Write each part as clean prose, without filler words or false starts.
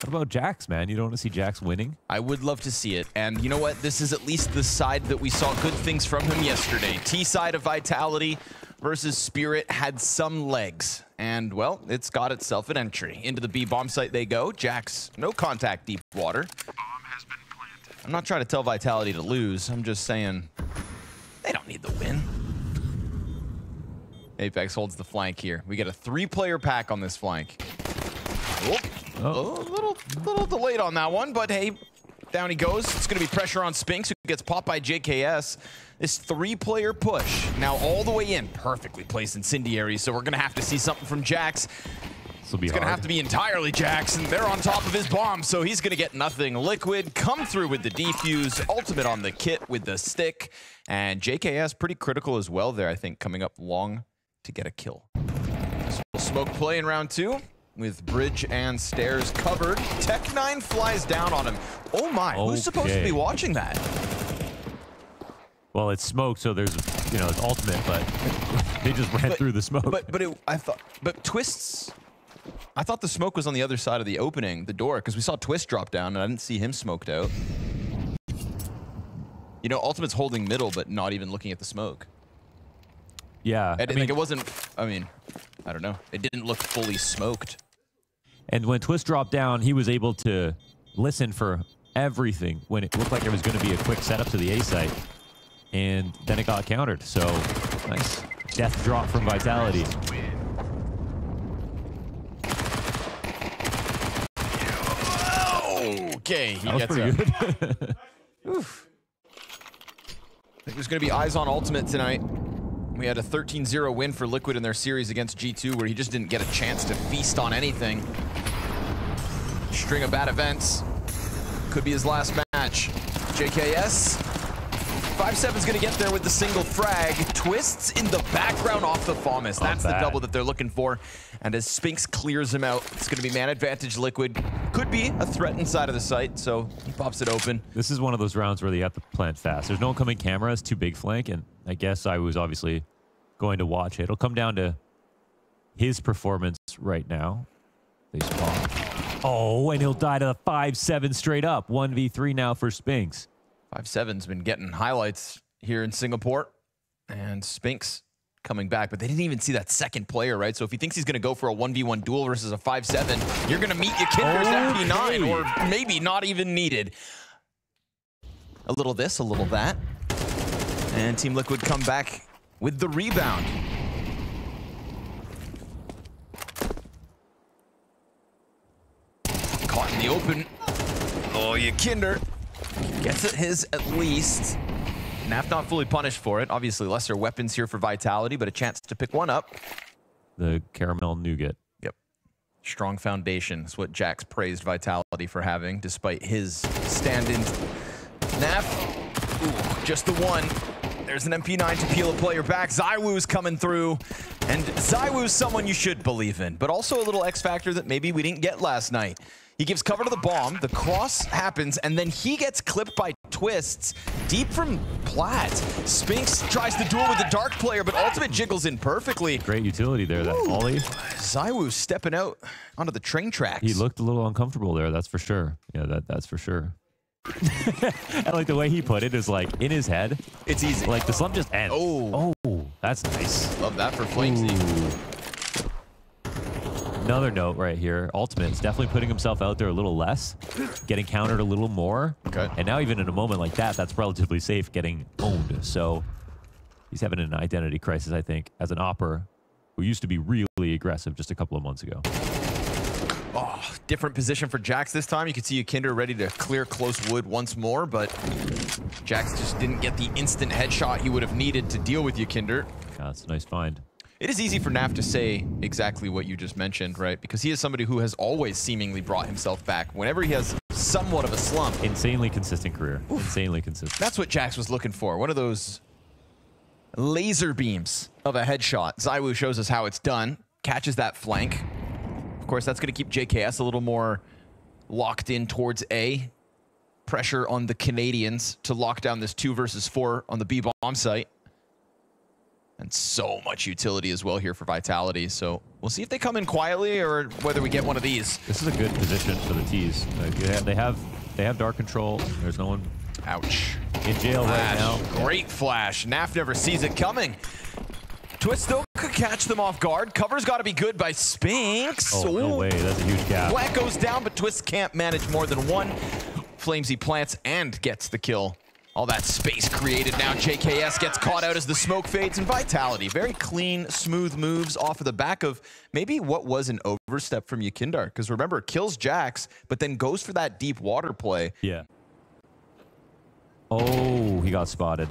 What about Jax, man? You don't want to see Jax winning? I would love to see it. And you know what? This is at least the side that we saw good things from him yesterday. T side of Vitality versus Spirit had some legs. And, well, it's got itself an entry. Into the B bomb site they go. Jax, no contact, deep water. I'm not trying to tell Vitality to lose. I'm just saying they don't need the win. Apex holds the flank here. We get a 3-player pack on this flank. Oh, a little delayed on that one, but hey, down he goes. It's going to be pressure on Spinks, who gets popped by JKS. This 3-player push, now all the way in, perfectly placed incendiary, so we're going to have to see something from Jax. It's going to have to be entirely Jax, and they're on top of his bomb, so he's going to get nothing. Liquid come through with the defuse, ultimate on the kit with the stick, and JKS pretty critical as well there, I think, coming up long to get a kill. Smoke play in round 2. With bridge and stairs covered. Tech9 flies down on him. Oh my, who's supposed to be watching that? Well, it's smoke, so there's, you know, it's ultimate, but they just ran through the smoke. But Twist's, I thought the smoke was on the other side of the opening, the door, because we saw Twist drop down and I didn't see him smoked out. You know, Ultimate's holding middle, but not even looking at the smoke. Yeah. I mean, like, it wasn't, I mean, I don't know. It didn't look fully smoked. And when Twist dropped down, he was able to listen for everything when it looked like there was going to be a quick setup to the A site. And then it got countered. So, nice death drop from Vitality. Okay, he that was gets pretty up. good. Oof. I think there's going to be eyes on Ultimate tonight. We had a 13-0 win for Liquid in their series against G2, where he just didn't get a chance to feast on anything. String of bad events. Could be his last match. JKS. 5-7's going to get there with the single frag. Twists in the background off the FAMAS. That's the double that they're looking for. And as Spinks clears him out, it's going to be man advantage Liquid. Could be a threat inside of the site, so he pops it open. This is one of those rounds where they have to plant fast. There's no coming camera. It's too big flank, and I guess I was obviously going to watch it. It'll come down to his performance right now. They spawn. Oh, and he'll die to the 5-7 straight up. 1v3 now for Spinks. 5-7's been getting highlights here in Singapore, and Spinks coming back, but they didn't even see that second player, right? So if he thinks he's going to go for a 1v1 duel versus a 5-7, you're going to meet your Kinder's MP9, or maybe not even needed. A little this, a little that. And Team Liquid come back with the rebound. Caught in the open. Oh, you Kinder. Gets it his at least. Naf not fully punished for it. Obviously, lesser weapons here for Vitality, but a chance to pick one up. The caramel nougat. Yep. Strong foundation is what Jax praised Vitality for having, despite his stand-in. Naf, ooh, just the one. There's an MP9 to peel a player back. ZywOo's coming through. And ZywOo's someone you should believe in, but also a little X factor that maybe we didn't get last night. He gives cover to the bomb, the cross happens, and then he gets clipped by Twists deep from Plat. Spinks tries to duel with the Dark player, but Ultimate jiggles in perfectly. Great utility there, that volley. ZywOo stepping out onto the train tracks. He looked a little uncomfortable there, that's for sure. Yeah, that's for sure. I like the way he put it, is like in his head. It's easy. Like the slump just ends. Oh, that's nice. Love that for Flamesy. Another note right here. Ultimate's definitely putting himself out there a little less, getting countered a little more. Okay. And now even in a moment like that, that's relatively safe, getting owned. So he's having an identity crisis, I think, as an opper who used to be really aggressive just a couple of months ago. Oh, different position for Jax this time. You can see Kinder ready to clear close wood once more, but Jax just didn't get the instant headshot he would have needed to deal with Kinder. Yeah, that's a nice find. It is easy for Naf to say exactly what you just mentioned, right? Because he is somebody who has always seemingly brought himself back whenever he has somewhat of a slump. Insanely consistent career. Oof. Insanely consistent. That's what Jax was looking for. One of those laser beams of a headshot. ZywOo shows us how it's done. Catches that flank. Of course, that's going to keep JKS a little more locked in towards A. Pressure on the Canadians to lock down this 2 versus 4 on the B bomb site. And so much utility as well here for Vitality. So we'll see if they come in quietly or whether we get one of these. This is a good position for the T's. They have dark control. There's no one. Ouch. In jail right now. Great flash. Naf never sees it coming. Twist still could catch them off guard. Cover's got to be good by Spinks. Oh, no way. That's a huge gap. Black goes down, but Twist can't manage more than one. Flamesy plants and gets the kill. All that space created now. JKS gets caught out as the smoke fades, and Vitality. Very clean, smooth moves off of the back of maybe what was an overstep from Yakindar. Because remember, kills Jax, but then goes for that deep water play. Yeah. Oh, he got spotted.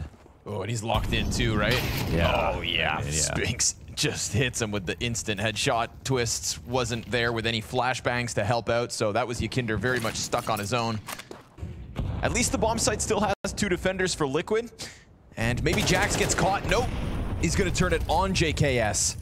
Oh, and he's locked in too, right? Yeah. Oh, yeah. Spinks just hits him with the instant headshot. Twists wasn't there with any flashbangs to help out, so that was Yakindar very much stuck on his own. At least the bomb site still has 2 defenders for Liquid. And maybe Jax gets caught. Nope. He's going to turn it on JKS.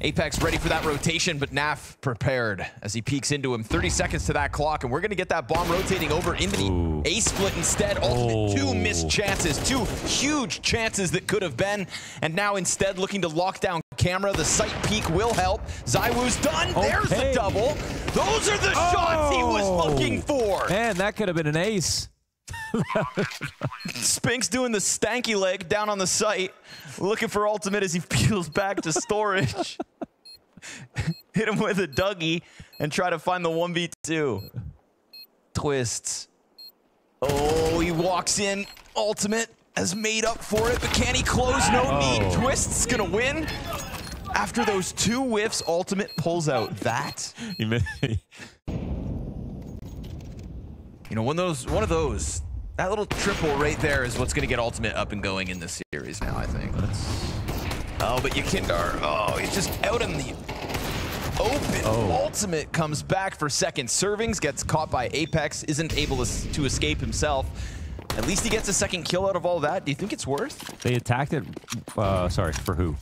Apex ready for that rotation, but Naf prepared as he peeks into him. 30 seconds to that clock, and we're going to get that bomb rotating over into the A split instead. Ultimate 2 missed chances, 2 huge chances that could have been. And now instead looking to lock down camera. The site peek will help. Zywoo's done. Okay. There's the double. Those are the shots he was looking for. Man, that could have been an ace. Spinks doing the stanky leg down on the site, looking for ultimate as he peels back to storage. Hit him with a Dougie and try to find the 1v2. Twists. Oh, he walks in. Ultimate has made up for it, but can he close? No need. Twist's gonna win. After those 2 whiffs, Ultimate pulls out that. You know, one of those. That little triple right there is what's going to get Ultimate up and going in this series now, I think. Oh, but Yakindar, oh, he's just out in the open. Ultimate comes back for second servings, gets caught by Apex, isn't able to escape himself. At least he gets a second kill out of all that. Do you think it's worth? They attacked it, sorry, for who?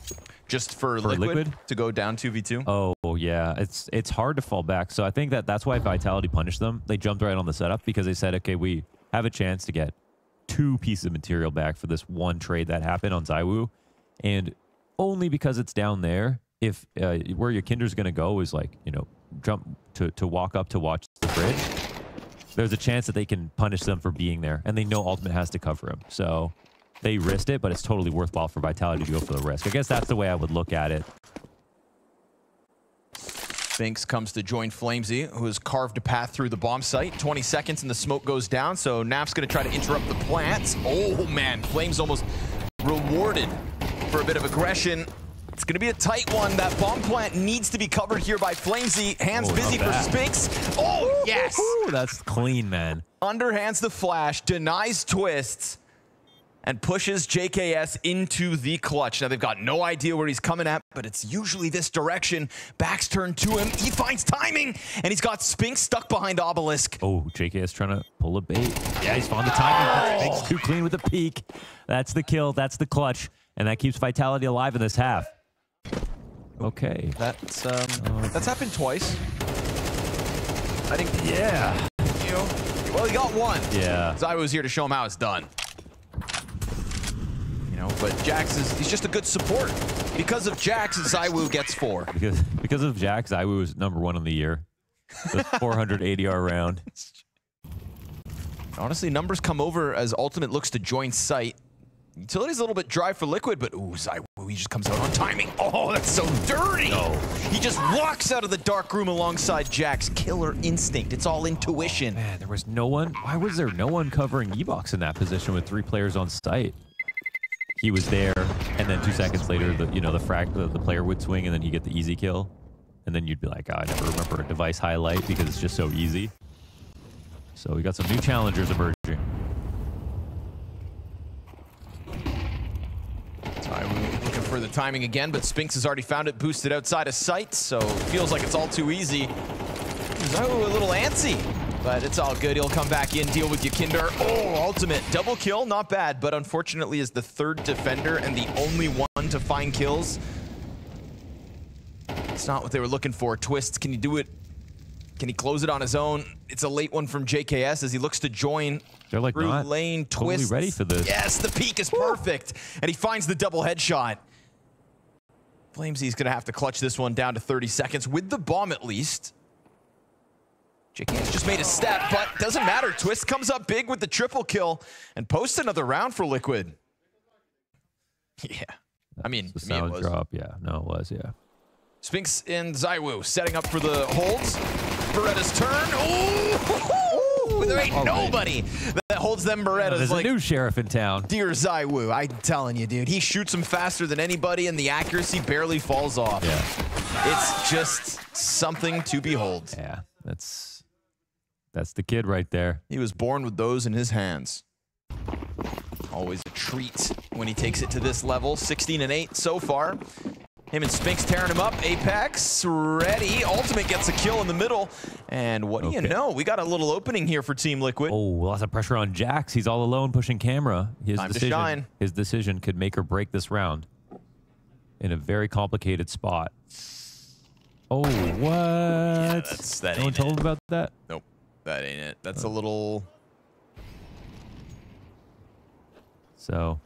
Just for Liquid to go down 2v2? Oh, yeah. It's hard to fall back. So I think that's why Vitality punished them. They jumped right on the setup because they said, okay, we have a chance to get 2 pieces of material back for this one trade that happened on Zywoo. And only because it's down there, if where your Kinder's going to go is like, you know, jump to walk up to watch the bridge, there's a chance that they can punish them for being there. And they know Ultimate has to cover him. So they risked it, but it's totally worthwhile for Vitality to go for the risk. I guess that's the way I would look at it. Spinks comes to join Flamesy, who has carved a path through the bomb site. 20 seconds and the smoke goes down, so Naf's going to try to interrupt the plants. Oh, man. Flames almost rewarded for a bit of aggression. It's going to be a tight one. That bomb plant needs to be covered here by Flamesy. Hands busy for Spinks. Oh, yes. That's clean, man. Underhands the flash, denies Twists, and pushes JKS into the clutch. Now, they've got no idea where he's coming at, but it's usually this direction. Back's turned to him. He finds timing, and he's got Spinks stuck behind Obelisk. Oh, JKS trying to pull a bait. Yeah, he's found the timing. Spinks too clean with the peek. That's the kill. That's the clutch. And that keeps Vitality alive in this half. Okay. That's happened twice. I think, yeah. You know, well, he got one. Yeah. Zywoo's here to show him how it's done. But Jax he's just a good support. Because of Jax, Zywoo gets 4. Because of Jax, Zywoo is #1 on the year. The 480 round. Honestly, numbers come over as Ultimate looks to join site. Utility's a little bit dry for Liquid, but ooh, Zywoo, he just comes out on timing. Oh, that's so dirty. No. He just walks out of the dark room alongside Jax. Killer instinct. It's all intuition. Oh, man, there was no one. Why was there no one covering E-Box in that position with 3 players on site? He was there, and then 2 seconds later, the player would swing, and then he'd get the easy kill. And then you'd be like, oh, I never remember a device highlight because it's just so easy. So we got some new challengers emerging. Looking for the timing again, but Spinks has already found it, boosted outside of sight, so feels like it's all too easy. Zywoo a little antsy, but it's all good. He'll come back in, deal with Yakindar. Oh, Ultimate. Double kill, not bad, but unfortunately is the 3rd defender and the only one to find kills. It's not what they were looking for. Twists, can he do it? Can he close it on his own? It's a late one from JKS as he looks to join. They're like through not lane. totally Twists. Ready for this. Yes, the peak is perfect. And he finds the double headshot. Flamesy's going to have to clutch this one down to 30 seconds with the bomb at least. JKS just made a step, but doesn't matter. Twist comes up big with the triple kill and posts another round for Liquid. Yeah. I mean, the sound drop. Yeah, no, it was, yeah. Spinks and ZywOo setting up for the holds. Beretta's turn. Ooh! There ain't nobody that holds them Berettas. There's like a new sheriff in town. Dear ZywOo, I'm telling you, dude. He shoots them faster than anybody, and the accuracy barely falls off. Yeah. It's just something to behold. Yeah, that's the kid right there. He was born with those in his hands. Always a treat when he takes it to this level. 16-8 so far. Him and Spinks tearing him up. Apex ready. Ultimate gets a kill in the middle. And what do you know? We got a little opening here for Team Liquid. Oh, lots of pressure on Jax. He's all alone pushing camera. Time to shine. His decision could make or break this round in a very complicated spot. Oh, what? Yeah, that no one told him about that? Nope, that ain't it. That's a little... So...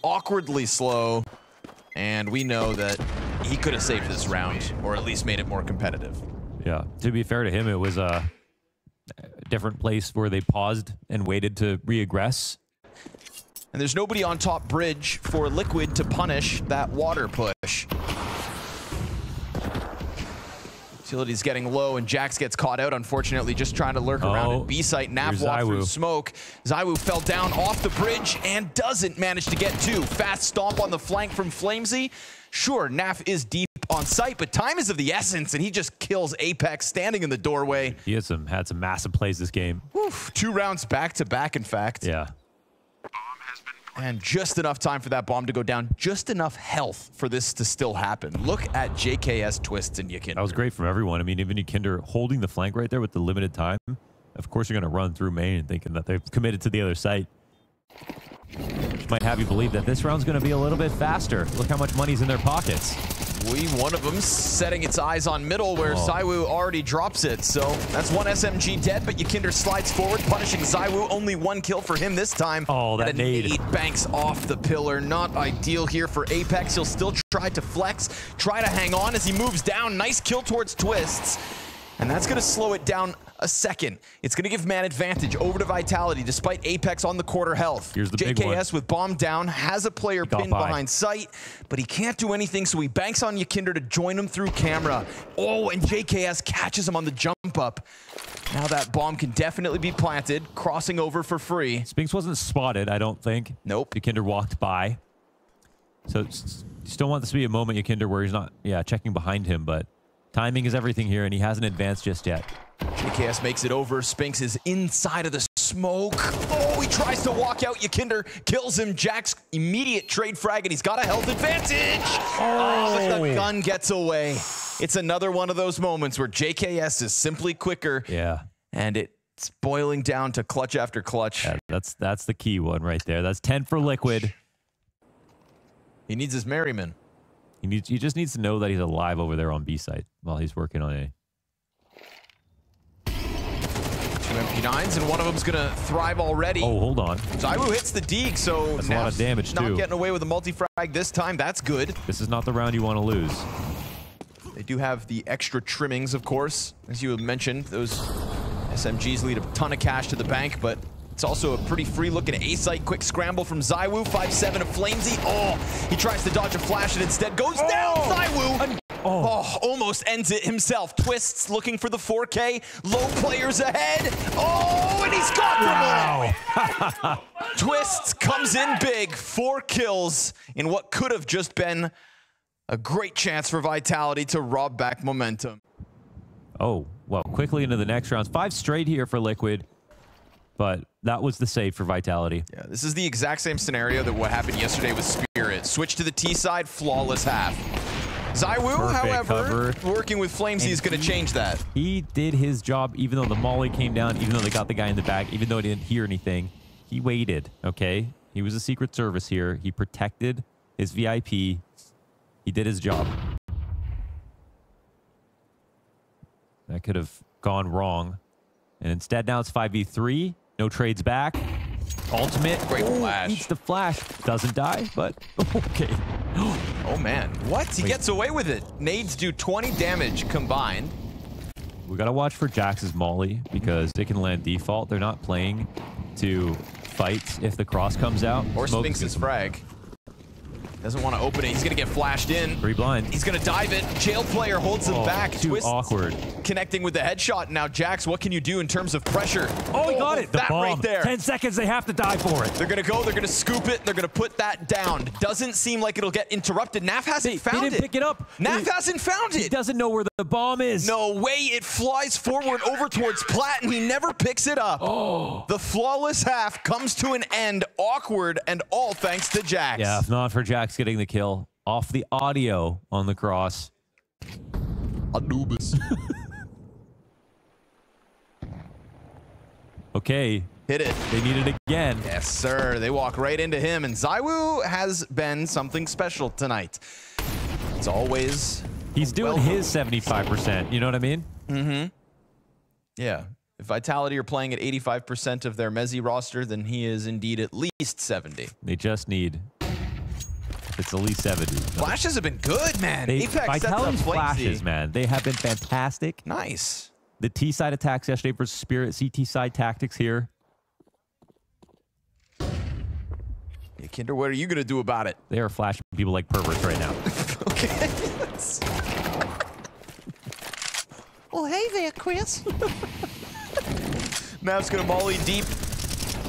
awkwardly slow, and we know that he could have saved this round, or at least made it more competitive. Yeah, to be fair to him, it was a different place where they paused and waited to re-aggress. And there's nobody on top bridge for Liquid to punish that water push. Utility's getting low, and Jax gets caught out, unfortunately, just trying to lurk around at B site. Naf walked through smoke. ZywOo fell down off the bridge and doesn't manage to get two. Fast stomp on the flank from Flamesy. Sure, Naf is deep on site, but time is of the essence, and he just kills Apex standing in the doorway. He had some massive plays this game. Oof, 2 rounds back-to-back, in fact. Yeah. And just enough time for that bomb to go down. Just enough health for this to still happen. Look at JKS Twists and Yikinder. That was great from everyone. I mean, even Yikinder holding the flank right there with the limited time. Of course, you're going to run through main thinking that they've committed to the other site. Which might have you believe that this round's going to be a little bit faster. Look how much money's in their pockets. One of them setting its eyes on middle where ZywOo already drops it. So that's one SMG dead, but Yikinder slides forward, punishing ZywOo. Only 1 kill for him this time. Oh, that nade banks off the pillar. Not ideal here for Apex. He'll still try to flex, try to hang on as he moves down. Nice kill towards Twists. And that's going to slow it down a second. It's going to give man advantage over to Vitality despite Apex on the quarter health. Here's the big one. JKS with bomb down, has a player pinned behind sight, but he can't do anything, so he banks on Yikinder to join him through camera. Oh, and JKS catches him on the jump up. Now that bomb can definitely be planted, crossing over for free. Spinks wasn't spotted, I don't think. Nope. Yikinder walked by. So still want this to be a moment, Yikinder, where he's not, checking behind him, but timing is everything here, and he hasn't advanced just yet. JKS makes it over. Spinks is inside of the smoke. Oh, he tries to walk out. Yikinder kills him. Jack's immediate trade frag, and he's got a health advantage. Oh, but the gun gets away. It's another one of those moments where JKS is simply quicker. Yeah. And it's boiling down to clutch after clutch. Yeah, that's the key one right there. That's 10 for Liquid. He needs his Merriman. He just needs to know that he's alive over there on B site while he's working on A. 2 MP9s, and one of them's gonna thrive already. Oh, hold on. ZywOo hits the Deke, so that's a lot of damage not too. Getting away with a multi-frag this time. That's good. This is not the round you want to lose. They do have the extra trimmings, of course. As you had mentioned, those SMGs lead a ton of cash to the bank, but it's also a pretty free-looking A-site. Quick scramble from ZywOo. 5-7 of Flamesy. Oh, he tries to dodge a flash and instead goes down. ZywOo. Oh, almost ends it himself. Twists looking for the 4K. Low players ahead. Oh, and he's got them all. Twists comes in big. 4 kills in what could have just been a great chance for Vitality to rob back momentum. Oh, well, quickly into the next round. 5 straight here for Liquid, but that was the save for Vitality. Yeah, this is the exact same scenario that what happened yesterday with Spirit. Switch to the T side, flawless half. ZywOo, however, working with Flamesy is going to change that. He did his job even though the molly came down, even though they got the guy in the back, even though he didn't hear anything. He waited, okay? He was a Secret Service here. He protected his VIP. He did his job. That could have gone wrong. And instead now it's 5v3. No trades back. Ultimate. Great flash. Eats the flash. Doesn't die, but okay. Oh, man. What? He gets away with it. Nades do 20 damage combined. We got to watch for Jax's molly because they can land default. They're not playing to fight if the cross comes out. Or Sphinx's frag. Doesn't want to open it. He's going to get flashed in. Pretty blind. He's going to dive it. Jail player holds him back. Too Twist awkward. Connecting with the headshot. Now, Jax, what can you do in terms of pressure? Oh, he got it. The that bomb. right there. 10 seconds. They have to die for it. They're going to go. They're going to scoop it. They're going to put that down. Doesn't seem like it'll get interrupted. Naf hasn't found it. They didn't pick it up. Naf hasn't found it. He doesn't know where the bomb is. No way. It flies forward over towards Platt, and he never picks it up. Oh. The flawless half comes to an end. Awkward, and all thanks to Jax. Yeah, if not for Jax getting the kill off the audio on the cross. Anubis. Okay. Hit it. They need it again. Yes, sir. They walk right into him, and ZywOo has been something special tonight. It's always... He's doing his 75%. You know what I mean? Mm-hmm. Yeah. If Vitality are playing at 85% of their Mezzi roster, then he is indeed at least 70. They just need... It's at least 70. Flashes have been good, man. Apex Vitality's sets up flashes, man. They have been fantastic. Nice. The T-side attacks yesterday versus Spirit. CT side tactics here. Yeah, Kinder, what are you going to do about it? They are flashing people like perverts right now. Okay. Well, hey there, Chris. Nav's going to molly deep.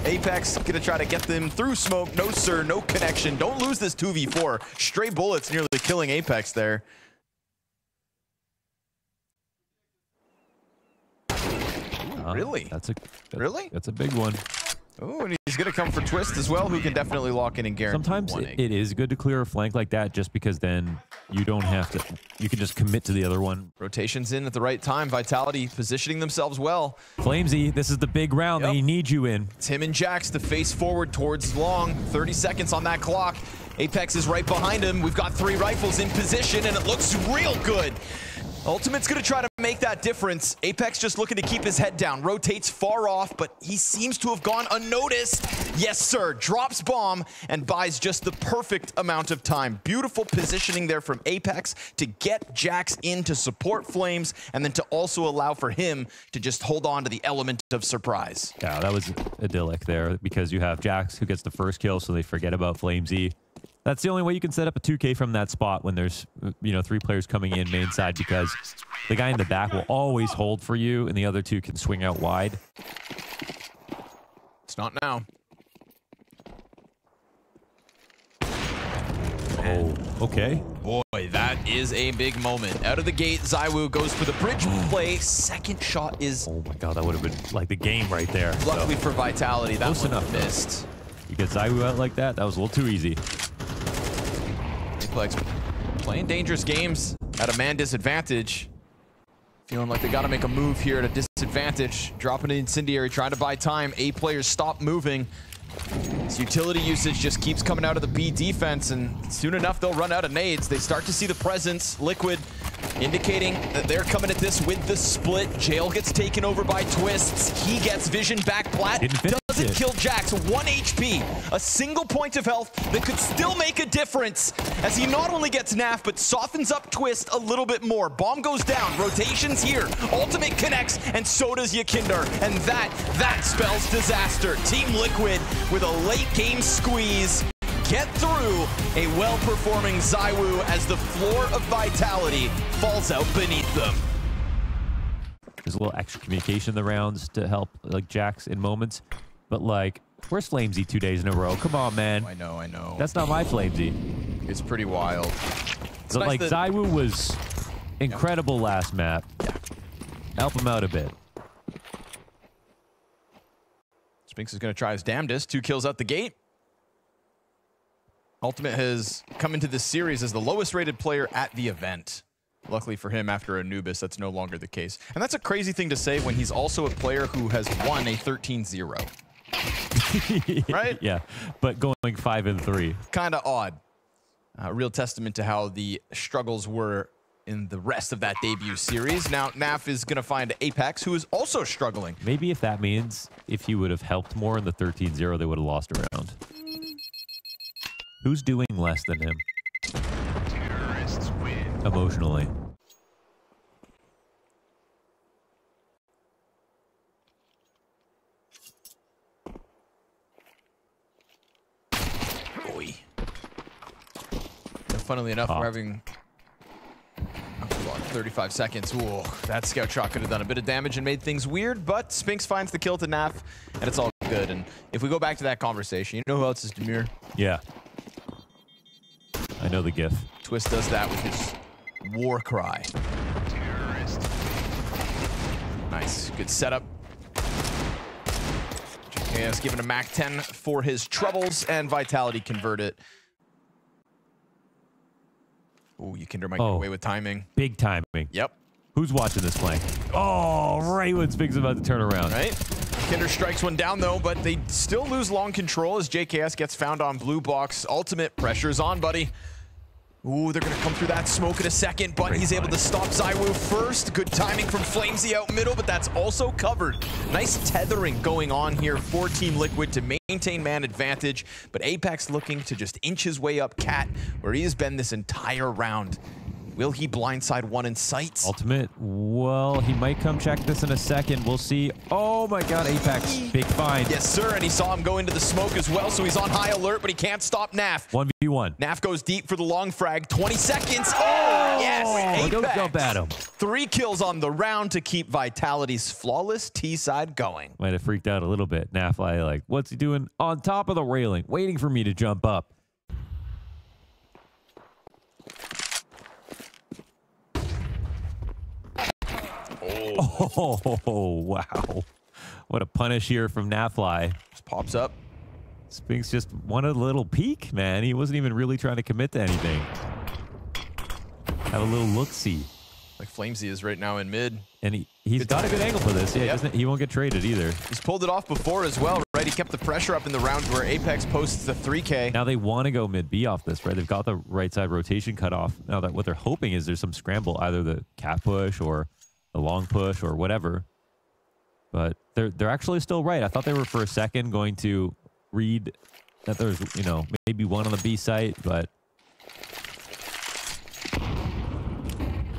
Apex going to try to get them through smoke. No, sir. No connection. Don't lose this 2v4. Stray bullets nearly killing Apex there. Really? Really? That's a big one. Oh, and he's going to come for Twist as well, who can definitely lock in and guarantee. Sometimes it is good to clear a flank like that just because then you don't have to, you can just commit to the other one. Rotations in at the right time. Vitality positioning themselves well. Flamesy, this is the big round they need you in. It's him and Jax to face forward towards long. 30 seconds on that clock. Apex is right behind him. We've got 3 rifles in position, and it looks real good. Ultimate's going to try to make that difference. Apex just looking to keep his head down. Rotates far off, but he seems to have gone unnoticed. Yes, sir. Drops bomb and buys just the perfect amount of time. Beautiful positioning there from Apex to get Jax in to support Flames and then to also allow for him to just hold on to the element of surprise. Yeah, that was idyllic there because you have Jax who gets the first kill, so they forget about Flamesy. That's the only way you can set up a 2K from that spot when there's, 3 players coming in main side because the guy in the back will always hold for you and the other 2 can swing out wide. It's not now. Oh, okay. Boy, that is a big moment. Out of the gate, ZywOo goes for the bridge play. Second shot is... Oh my god, that would have been like the game right there. Luckily for Vitality, that close one enough missed. You get ZywOo out like that, that was a little too easy. Apex playing dangerous games at a man disadvantage. Feeling like they got to make a move here at a disadvantage. Dropping an incendiary, trying to buy time. A players stop moving. This utility usage just keeps coming out of the B defense, and soon enough they'll run out of nades. They start to see the presence. Liquid indicating that they're coming at this with the split. Jail gets taken over by Twists. He gets vision back. Platt doesn't kill Jax. 1 HP. A single point of health that could still make a difference as he not only gets Naf, but softens up Twist a little bit more. Bomb goes down. Rotations here. Ultimate connects, and so does Yakinder. And that spells disaster. Team Liquid with a late game squeeze get through a well-performing ZywOo as the floor of Vitality falls out beneath them. There's a little extra communication in the rounds to help like Jax in moments, but like, where's Flamesy 2 days in a row? Come on, man. I know. That's not my Flamesy. It's pretty wild. So nice like ZywOo was incredible last map. Help him out a bit. Sphinx is going to try his damnedest. 2 kills out the gate. Ultimate has come into this series as the lowest rated player at the event. Luckily for him, after Anubis, that's no longer the case. And that's a crazy thing to say when he's also a player who has won a 13-0. Right? Yeah, but going 5-3. Kind of odd. Real testament to how the struggles were in the rest of that debut series. Now, Naf is going to find Apex, who is also struggling. Maybe if that means if he would have helped more in the 13-0, they would have lost a round. Who's doing less than him? Terrorists win. Emotionally. Boy. Funnily enough, we're having 35 seconds. Ooh, that scout shot could have done a bit of damage and made things weird, but Spinks finds the kill to Naf, and it's all good. And if we go back to that conversation, you know who else is Demir? Yeah. I know the gif. Twist does that with his war cry. Terrorist. Nice, good setup. JKS giving a Mac 10 for his troubles, and Vitality convert it. Ooh, Yikinder might get away with timing. Big timing. Yep. Who's watching this flank? Oh, right when Spinks is about to turn around. Right? Yikinder strikes one down, though, but they still lose long control as JKS gets found on blue box. Ultimate pressure's on, buddy. Ooh, they're going to come through that smoke in a second, but he's able to stop Zywoo first. Good timing from Flamesy out middle, but that's also covered. Nice tethering going on here for Team Liquid to maintain man advantage, but Apex looking to just inch his way up Cat, where he has been this entire round. Will he blindside one in sight? Ultimate, well, he might come check this in a second. We'll see. Oh my god, Apex, big find. Yes, sir, and he saw him go into the smoke as well, so he's on high alert, but he can't stop Naf. 1v1. Naf goes deep for the long frag. 20 seconds. Oh, yes! Apex. Don't jump at him. 3 kills on the round to keep Vitality's flawless T-side going. Might have freaked out a little bit. Nafly, like, what's he doing on top of the railing, waiting for me to jump up? Oh, wow. What a punish here from Nafly. Just pops up. Spinks just wanted a little peek, man. He wasn't even really trying to commit to anything. Have a little look-see. Like Flamesy is right now in mid. And he's got a good angle for this. Yeah, he won't get traded either. He's pulled it off before as well, right? He kept the pressure up in the round where Apex posts the 3K. Now they want to go mid-B off this, right? They've got the right side rotation cut off. Now that what they're hoping is there's some scramble, either the cat push or the long push or whatever. But they're actually still right. I thought they were for a second going to read that there's, you know, maybe one on the B site, but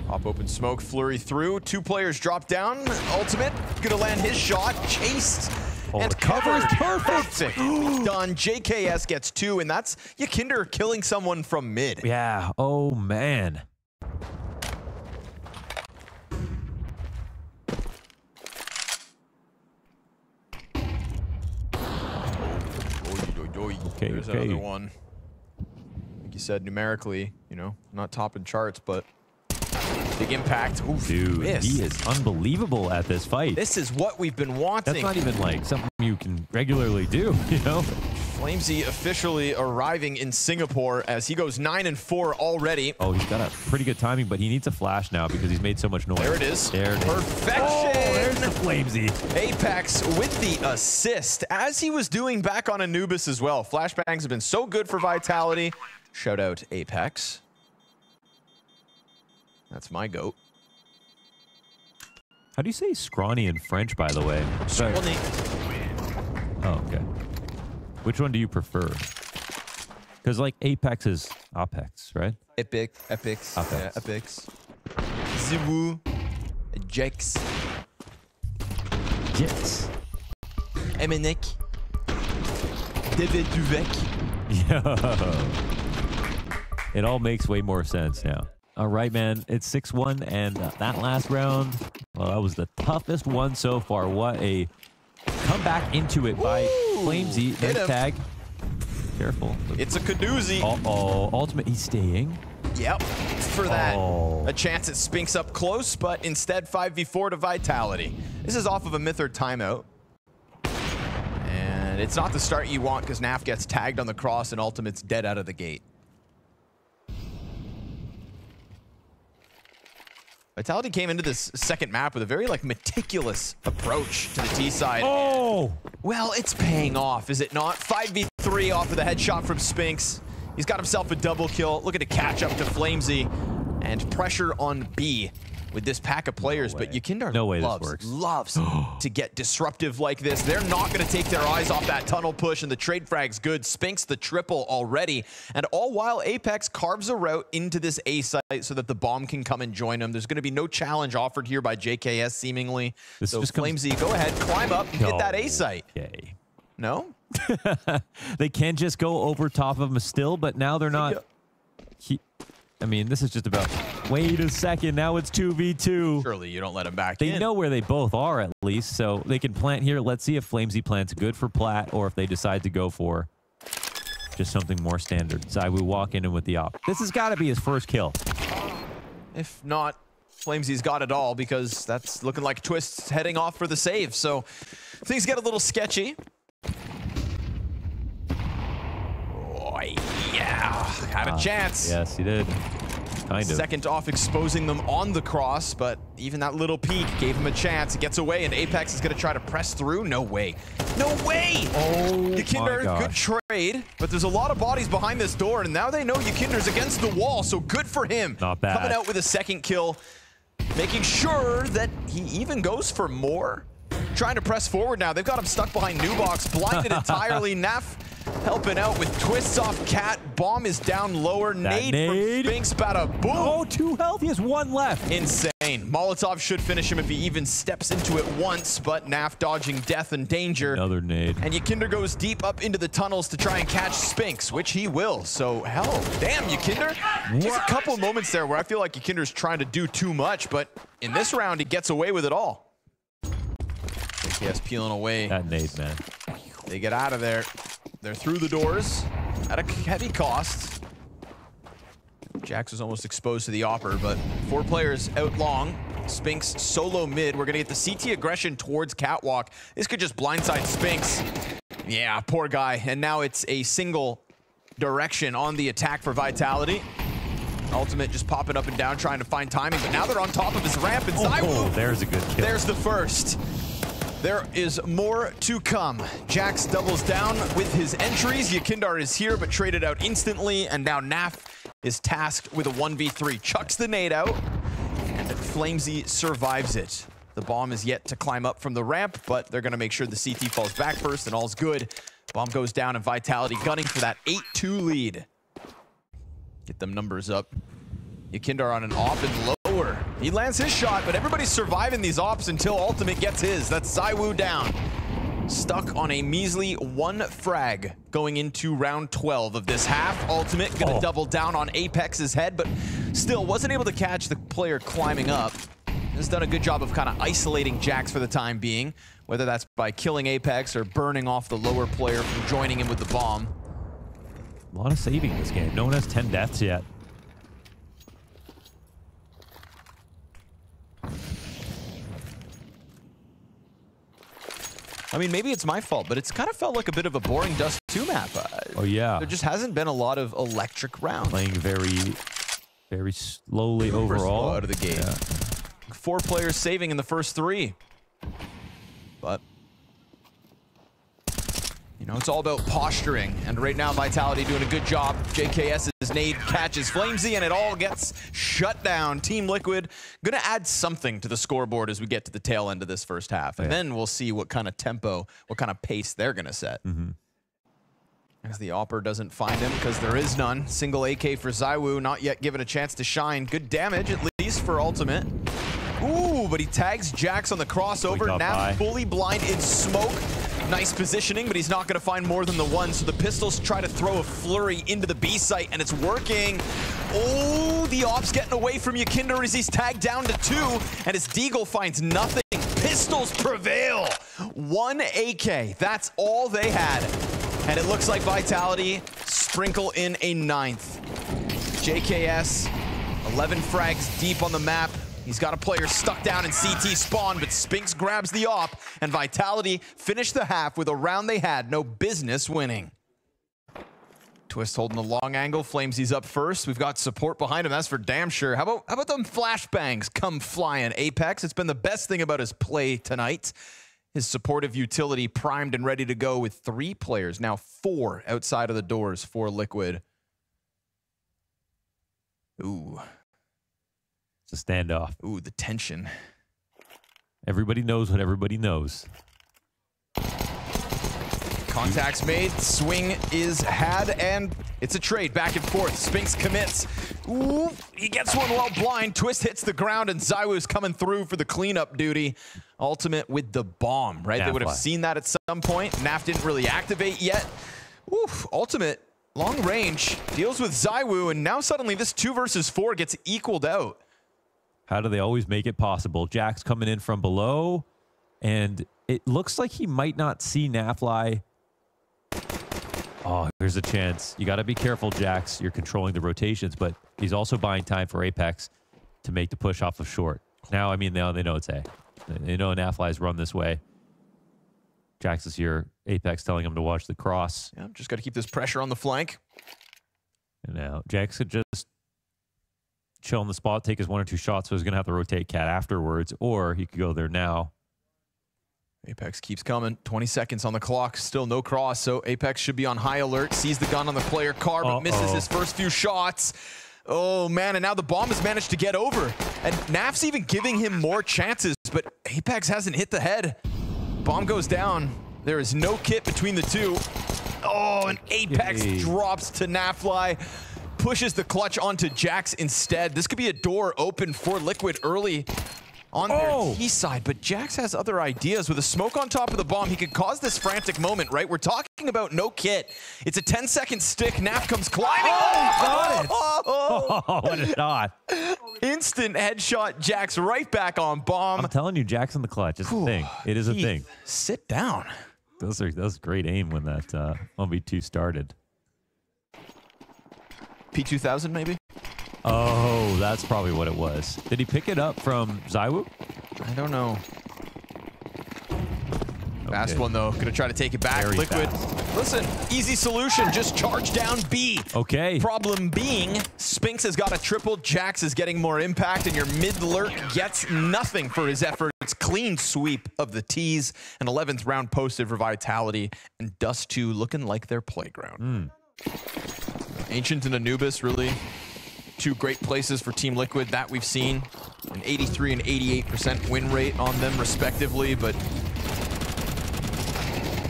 pop open smoke, flurry through. 2 players drop down. Ultimate gonna land his shot, chased and covered. Perfect. Done. JKS gets 2, and that's Yikinder killing someone from mid. yeah. Oh man. Okay, There's another one. Like you said, numerically, you know, not topping charts, but big impact. Oof, Dude, miss. he is unbelievable at this fight. This is what we've been wanting. That's not even like something you can regularly do, you know? Flamesy officially arriving in Singapore as he goes 9-4 already. Oh, he's got a pretty good timing, but he needs a flash now because he's made so much noise. There it is. There it is. Perfection. Oh, there's the Flamesy. Apex with the assist, as he was doing back on Anubis as well. Flashbangs have been so good for Vitality. Shout out Apex. That's my goat. How do you say scrawny in French, by the way? Scrawny. Oh, okay. Which one do you prefer? Because, like, Apex is Apex, right? Epics. Apex. Yeah, Epics. Zywoo. Jex. Yes. Emenek. David Duvek. Yo. It all makes way more sense now. All right, man. It's 6-1, and that last round, well, that was the toughest one so far. What a comeback into it by Flamesy. Nice tag. Careful. It's a Kadoozy. Uh-oh. Ultimate, he's staying. Yep. For that. A chance at Spinks up close, but instead 5v4 to Vitality. This is off of a Mythor timeout. And it's not the start you want because Naf gets tagged on the cross and Ultimate's dead out of the gate. Vitality came into this second map with a very, like, meticulous approach to the T side. Oh! Well, it's paying off, is it not? 5v3 off of the headshot from Spinks. He's got himself a double kill, looking to catch up to Flamesy. and pressure on B with this pack of players, but Yukindar loves to get disruptive like this. They're not going to take their eyes off that tunnel push, and the trade frag's good. Spinks the triple already, and all while Apex carves a route into this A site so that the bomb can come and join them. There's going to be no challenge offered here by JKS, seemingly. So Flamesy, go ahead, climb up, and hit that A site. Okay. No? They can just go over top of him still, but now they're not. I mean, this is just about, wait a second, now it's 2v2. Surely you don't let him back They in. know where they both are, at least, so they can plant here. Let's see if Flamesy plants good for plat, or if they decide to go for just something more standard. ZywOo walk in with the op. This has got to be his first kill. If not, Flamesy's got it all, because that's looking like Twist's heading off for the save. So things get a little sketchy. Oh, yeah, had a chance. Yes, he did. Kind of. Second off, exposing them on the cross, but even that little peek gave him a chance. It gets away, and Apex is going to try to press through. No way. No way! Oh, Yukinder, good trade, but there's a lot of bodies behind this door, and now they know Yukinder's against the wall, so good for him. Not bad. Coming out with a second kill, making sure that he even goes for more. Trying to press forward now. They've got him stuck behind Nubox, blinded entirely. Naf helping out with twists off Cat. Bomb is down lower. Nade from Spinks, bada boom. Oh, 2 health. He has 1 left. Insane. Molotov should finish him if he even steps into it once, but Naf dodging death and danger. Another nade. And Yukinder goes deep up into the tunnels to try and catch Spinks, which he will. So, hell, damn, Yukinder. Just a couple of moments there where I feel like Yukinder's trying to do too much, but in this round, he gets away with it all. JKS peeling away. That nade, man. They get out of there. They're through the doors at a heavy cost. Jax was almost exposed to the opper, but 4 players out long. Spinks solo mid. We're going to get the CT aggression towards Catwalk. This could just blindside Spinks. Yeah, poor guy. And now it's a single direction on the attack for Vitality. Ultimate just popping up and down, trying to find timing, but now they're on top of his ramp, and ZywOo. There's a good kill. There's the first. There is more to come. Jax doubles down with his entries. Yukindar is here, but traded out instantly, and now Naf is tasked with a 1v3. Chucks the nade out, and Flamesy survives it. The bomb is yet to climb up from the ramp, but they're gonna make sure the CT falls back first, and all's good. Bomb goes down, and Vitality gunning for that 8-2 lead. Get them numbers up. Yukindar on an op and lower. He lands his shot, but everybody's surviving these ops until Ultimate gets his. That's ZywOo down. Stuck on a measly 1 frag going into round 12 of this half. Ultimate gonna double down on Apex's head, but still wasn't able to catch the player climbing up. Has done a good job of kind of isolating Jax for the time being, whether that's by killing Apex or burning off the lower player from joining him with the bomb. A lot of saving in this game. No one has 10 deaths yet. I mean, maybe it's my fault, but it's kind of felt like a bit of a boring Dust 2 map. Oh, yeah. There just hasn't been a lot of electric rounds. Playing very slowly overall. Out of the gate. Yeah. 4 players saving in the first 3. But, you know, it's all about posturing. And right now, Vitality doing a good job. JKS's nade catches Flamesy, and it all gets shut down. Team Liquid gonna add something to the scoreboard as we get to the tail end of this first half. And then we'll see what kind of tempo, what kind of pace they're gonna set. As the Opper doesn't find him because there is none. Single AK for ZywOo, not yet given a chance to shine. Good damage, at least for Ultimate. Ooh, but he tags Jax on the crossover. Now fully blind in smoke. Nice positioning, but he's not going to find more than the 1. So the Pistols try to throw a flurry into the B site, and it's working. Oh, the Op's getting away from Yukinder as he's tagged down to 2, and his Deagle finds nothing. Pistols prevail. 1 AK. That's all they had. And it looks like Vitality sprinkle in a 9th. JKS, 11 frags deep on the map. He's got a player stuck down in CT spawn, but Spinks grabs the op, and Vitality finished the half with a round they had no business winning. Twist holding the long angle. Flamesy's up first. We've got support behind him, that's for damn sure. How about them flashbangs come flying? Apex, it's been the best thing about his play tonight. His supportive utility primed and ready to go with 3 players, now 4 outside of the doors for Liquid. Ooh. It's a standoff. Ooh, the tension. Everybody knows what everybody knows. Contacts made, swing is had, and it's a trade back and forth. Spinks commits. Ooh, he gets one while blind. Twist hits the ground, and Zywoo's coming through for the cleanup duty. Ultimate with the bomb, right? They would have seen that at some point. Naf didn't really activate yet. Oof, Ultimate, long range, deals with Zywoo, and now suddenly this 2 versus 4 gets equaled out. How do they always make it possible? Jack's coming in from below, and it looks like he might not see Nafly. Oh, here's a chance. You got to be careful, Jax. You're controlling the rotations, but he's also buying time for Apex to make the push off of short. Now, I mean, now they know it's A. They know Nafly's run this way. Jax is here. Apex telling him to watch the cross. Yeah, just got to keep this pressure on the flank. And now Jax could just chill in the spot, take his 1 or 2 shots, so he's going to have to rotate Cat afterwards, or he could go there now. Apex keeps coming. 20 seconds on the clock. Still no cross, so Apex should be on high alert. Sees the gun on the player car, but misses his first few shots. Oh, man, and now the bomb has managed to get over. And Naf's even giving him more chances, but Apex hasn't hit the head. Bomb goes down. There is no kit between the two. Oh, and Apex drops to Nafly. Pushes the clutch onto Jax instead. This could be a door open for Liquid early on their T side, but Jax has other ideas. With a smoke on top of the bomb, he could cause this frantic moment, right? We're talking about no kit. It's a 10-second stick. Naf comes climbing. Got it. What a shot. Instant headshot. Jax right back on bomb. I'm telling you, Jack's in the clutch. It's a thing. It is a thing. Sit down. That was great aim when that 1v2 started. P2000 maybe? Oh, that's probably what it was. Did he pick it up from Zywoo? I don't know. Fast one, though. Gonna try to take it back. Very Liquid. fast. Listen, easy solution. Just charge down B. Okay. Problem being, Spinks has got a triple. Jax is getting more impact, and your mid-lurk gets nothing for his efforts. Clean sweep of the T's. An 11th round posted for Vitality, and Dust 2 looking like their playground. Ancient and Anubis, really two great places for Team Liquid that we've seen. An 83 and 88% win rate on them, respectively, but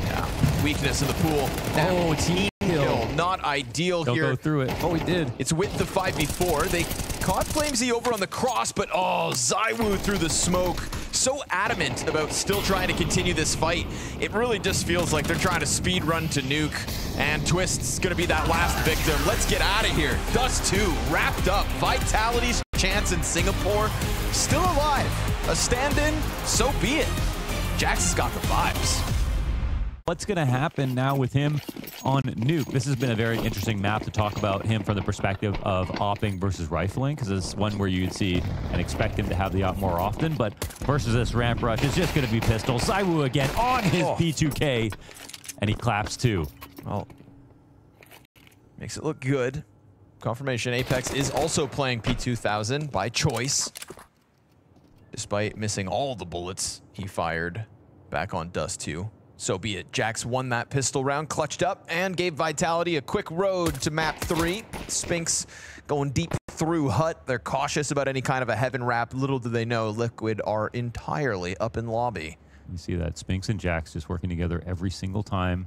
yeah, weakness in the pool. Oh, team kill. Not ideal Don't here. go through it. Oh, he did. It's with the 5v4. They caught Flamesy over on the cross, but oh, Zywoo through the smoke. So adamant about still trying to continue this fight. It really just feels like they're trying to speed run to nuke, and Twist's gonna be that last victim. Let's get out of here. Dust 2 wrapped up. Vitality's chance in Singapore still alive. A stand-in, so be it. Jax has got the vibes. What's going to happen now with him on Nuke? This has been a very interesting map to talk about him from the perspective of opping versus rifling, because it's one where you'd see and expect him to have the op more often, but versus this ramp rush, it's just going to be pistol. Zywoo again on his P2K, and he claps too. Well, makes it look good. Confirmation, Apex is also playing P2000 by choice, despite missing all the bullets he fired back on Dust 2. So be it. Jax won that pistol round, clutched up, and gave Vitality a quick road to map 3. Spinks going deep through Hut. They're cautious about any kind of a heaven wrap. Little do they know, Liquid are entirely up in lobby. You see that Spinks and Jax just working together every single time.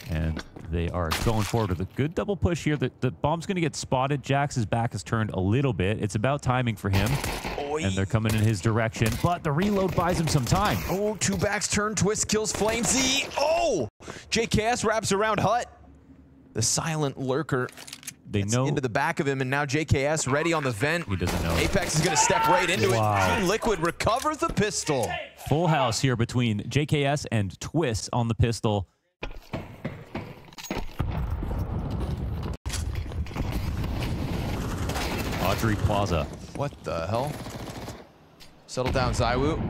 And they are going forward with a good double push here. The bomb's going to get spotted. Jax's back is turned a little bit. It's about timing for him. And they're coming in his direction, but the reload buys him some time. Oh, 2 backs turn, Twist kills Flamesy. Oh, JKS wraps around Hut. The silent lurker They know into the back of him, and now JKS ready on the vent. He doesn't know. Apex is going to step right into it. Team Liquid recovers the pistol. Full house here between JKS and Twist on the pistol. Audrey Plaza. What the hell? Settle down, Zywoo.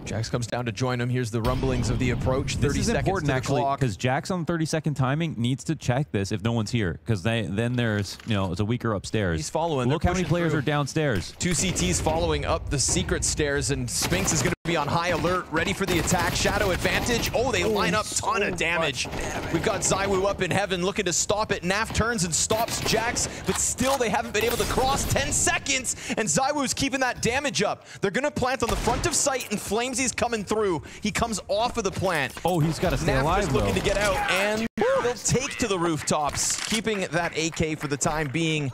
Jax comes down to join him. Here's the rumblings of the approach. 30 this is seconds important, to the actually, clock. because Jax on 30-second timing needs to check this if no one's here, because then there's, it's a weaker upstairs. He's following. Look how many players through. are downstairs. 2 CTs following up the secret stairs, and Spinks is going to be on high alert, ready for the attack. Shadow advantage. Oh, they line up, ton of damage. We've got ZywOo up in heaven looking to stop it. Naf turns and stops Jax, but still they haven't been able to cross 10 seconds, and ZywOo's keeping that damage up. They're gonna plant on the front of site, and Flamesy's coming through. He comes off of the plant. Oh, he's got to stay Naf alive, just looking to get out, and they'll take to the rooftops, keeping that AK for the time being.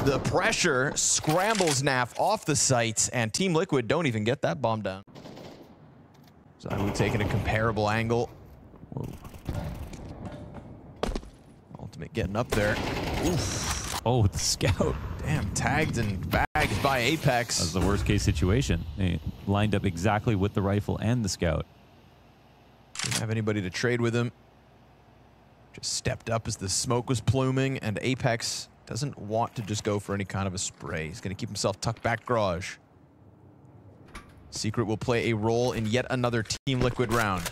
The pressure scrambles Naf off the site, and Team Liquid don't even get that bomb down. ZywOo taking a comparable angle. Whoa. Ultimate getting up there. Oof. Oh, the scout. Damn, tagged and bagged by Apex. That was the worst case situation. They lined up exactly with the rifle and the scout. Didn't have anybody to trade with him. Just stepped up as the smoke was pluming, and Apex doesn't want to just go for any kind of a spray. He's going to keep himself tucked back garage. Secret will play a role in yet another Team Liquid round.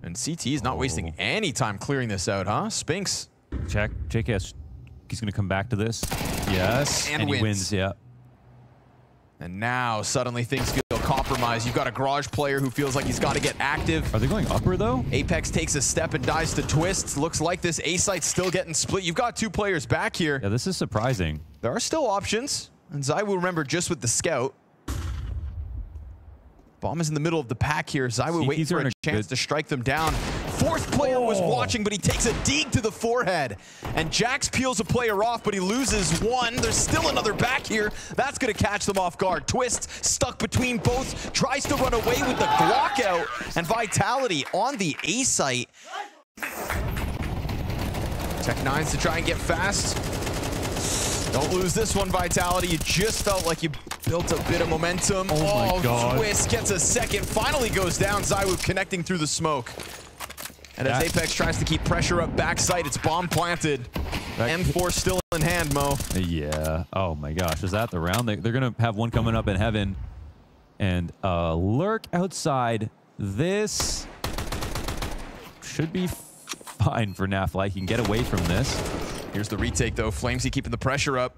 And CT is not wasting any time clearing this out, huh? Spinks. Check. JKS. He's going to come back to this. Yes. And he wins, yeah. And now suddenly things feel compromised. You've got a garage player who feels like he's got to get active. Are they going upper, though? Apex takes a step and dies to Twists. Looks like this A site's still getting split. You've got two players back here. Yeah, this is surprising. There are still options. And ZywOo, remember, just with the scout. Bomb is in the middle of the pack here. ZywOo waiting for a chance to strike them down. Fourth player was watching, but he takes a dig to the forehead. And Jax peels a player off, but he loses one. There's still another back here. That's going to catch them off guard. Twist stuck between both, tries to run away with the Glock out. And Vitality on the A site. Tech9s to try and get fast. Don't lose this one, Vitality. You just felt like you built a bit of momentum. Oh my God. Twist gets a second, finally goes down. ZywOo connecting through the smoke. And as Apex tries to keep pressure up backside, it's bomb planted. M4 still in hand, Mo. Yeah. Oh my gosh. Is that the round? They're going to have one coming up in heaven. And lurk outside. This should be fine for Nafly. He can get away from this. Here's the retake, though. Flamesy keeping the pressure up.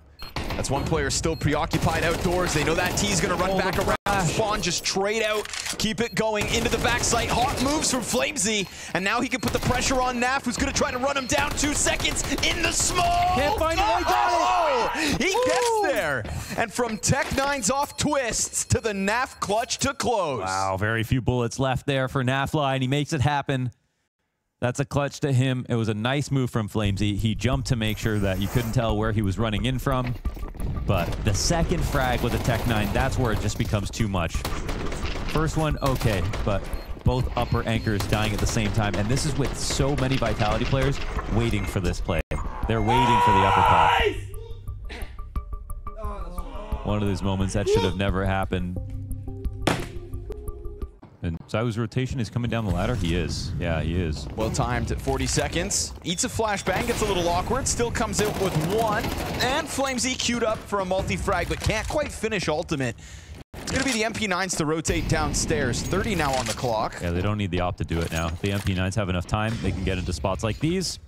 That's one player still preoccupied outdoors. They know that T's going to run back around. Spawn just trade out. Keep it going into the backside. Hot moves from Flamesy. And now he can put the pressure on Naf, who's going to try to run him down. 2 seconds in the smoke. Can't find him. Oh, he gets there. And from Tech9's off Twists to the Naf clutch to close. Wow, very few bullets left there for Nafly, and he makes it happen. That's a clutch to him. It was a nice move from Flamesy. He jumped to make sure that you couldn't tell where he was running in from. But the second frag with a Tech9, that's where it just becomes too much. First one, okay, but both upper anchors dying at the same time. And this is with so many Vitality players waiting for this play. They're waiting for the upper pop. One of those moments that should have never happened. And ZywOo's rotation is coming down the ladder. He is. Yeah, he is. Well timed at 40 seconds. Eats a flashbang, gets a little awkward, still comes out with one. And Flamesy queued up for a multi-frag, but can't quite finish ultimate. It's going to be the MP9s to rotate downstairs. 30 now on the clock. Yeah, they don't need the op to do it now. The MP9s have enough time. They can get into spots like these.